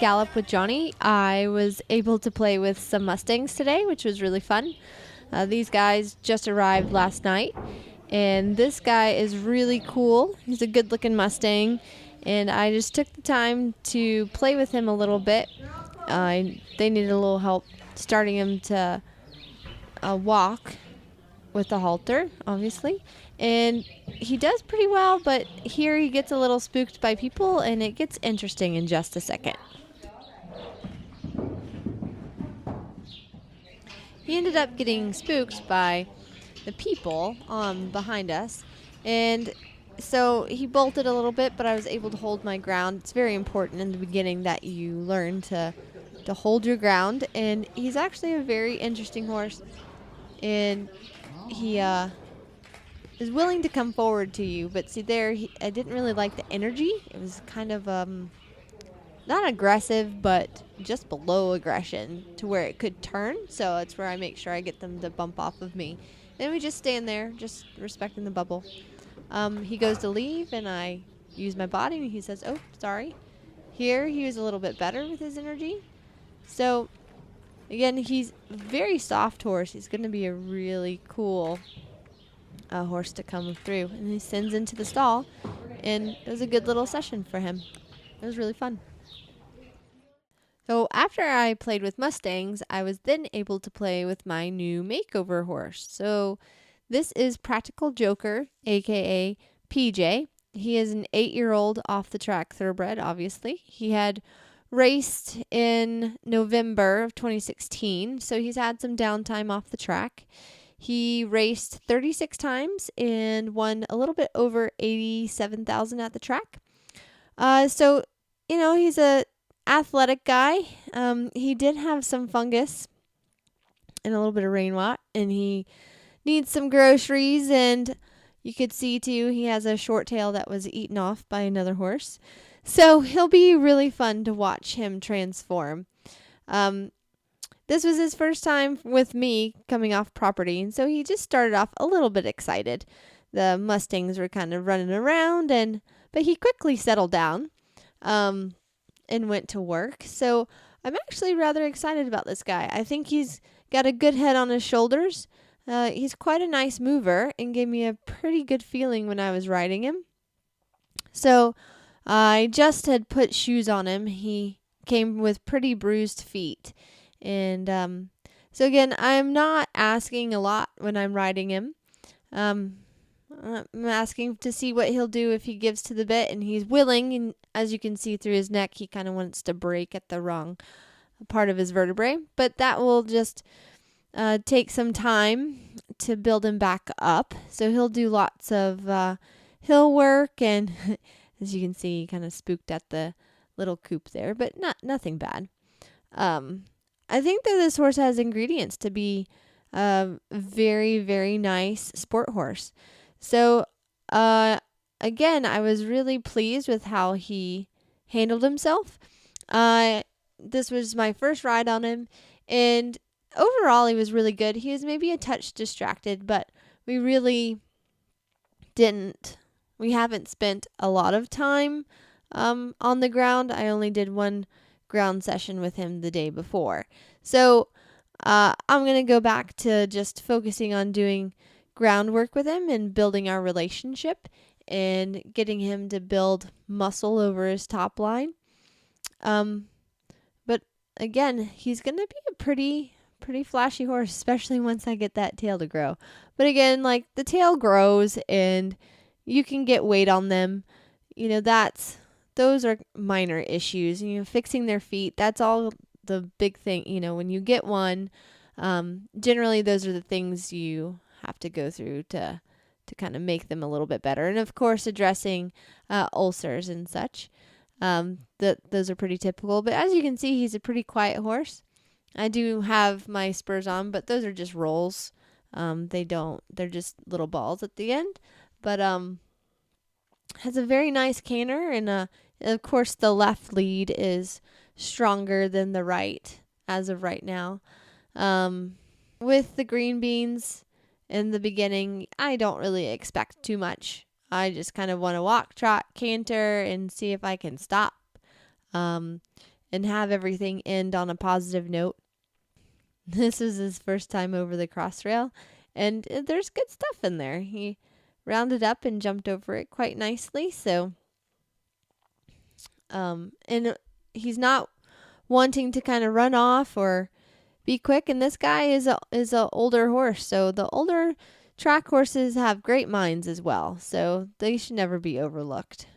Gallop with Johnny, I was able to play with some Mustangs today, which was really fun. These guys just arrived last night, and this guy is really cool. He's a good-looking Mustang, and I just took the time to play with him a little bit. They needed a little help starting him to walk with the halter, obviously, and he does pretty well, but here he gets a little spooked by people, and it gets interesting in just a second. He ended up getting spooked by the people behind us, and so he bolted a little bit, but I was able to hold my ground. It's very important in the beginning that you learn to hold your ground, and he's actually a very interesting horse, and he is willing to come forward to you, but see there, I didn't really like the energy. It was kind of not aggressive, but just below aggression to where it could turn. So that's where I make sure I get them to bump off of me. And we just stand there, just respecting the bubble. He goes to leave, and I use my body, and he says, "Oh, sorry." Here, he was a little bit better with his energy. So, again, he's a very soft horse. He's going to be a really cool horse to come through. And he sends into the stall, and it was a good little session for him. It was really fun. So after I played with Mustangs, I was then able to play with my new makeover horse. So this is Practical Joker, aka PJ. He is an 8-year-old off-the-track thoroughbred, obviously. He had raced in November of 2016, so he's had some downtime off the track. He raced 36 times and won a little bit over 87,000 at the track. So, he's a athletic guy. He did have some fungus and a little bit of rain rot, and he needs some groceries, and you could see too he has a short tail that was eaten off by another horse. So he'll be really fun to watch him transform. This was his first time with me coming off property, and so he just started off a little bit excited. The Mustangs were kind of running around, but he quickly settled down and went to work. So I'm actually rather excited about this guy. I think he's got a good head on his shoulders. He's quite a nice mover and gave me a pretty good feeling when I was riding him. So I just had put shoes on him. He came with pretty bruised feet. And so again, I'm not asking a lot when I'm riding him. I'm asking to see what he'll do if he gives to the bit, and he's willing. And as you can see through his neck, he kind of wants to break at the wrong part of his vertebrae. But that will just take some time to build him back up. So he'll do lots of hill work, and as you can see, he kind of spooked at the little coop there, but nothing bad. I think that this horse has ingredients to be a very, very nice sport horse. So, again, I was really pleased with how he handled himself. This was my first ride on him, and overall, he was really good. He was maybe a touch distracted, but we really we haven't spent a lot of time on the ground. I only did one ground session with him the day before. So I'm going to go back to just focusing on doing groundwork with him and building our relationship and getting him to build muscle over his top line. But again, he's going to be a pretty flashy horse, especially once I get that tail to grow. But again, like, the tail grows and you can get weight on them. Those are minor issues. Fixing their feet, that's all the big thing. When you get one, generally those are the things you have to go through to kind of make them a little bit better. And of course, addressing ulcers and such. Those are pretty typical. But as you can see, he's a pretty quiet horse. I do have my spurs on, but those are just rolls. They're just little balls at the end. But has a very nice canter, and of course the left lead is stronger than the right as of right now. With the green beans in the beginning, I don't really expect too much. I just kind of want to walk, trot, canter, and see if I can stop. and have everything end on a positive note. This was his first time over the Crossrail, and there's good stuff in there. He rounded up and jumped over it quite nicely. So, and he's not wanting to kind of run off or be quick. And this guy is a older horse, so the older track horses have great minds as well. So they should never be overlooked.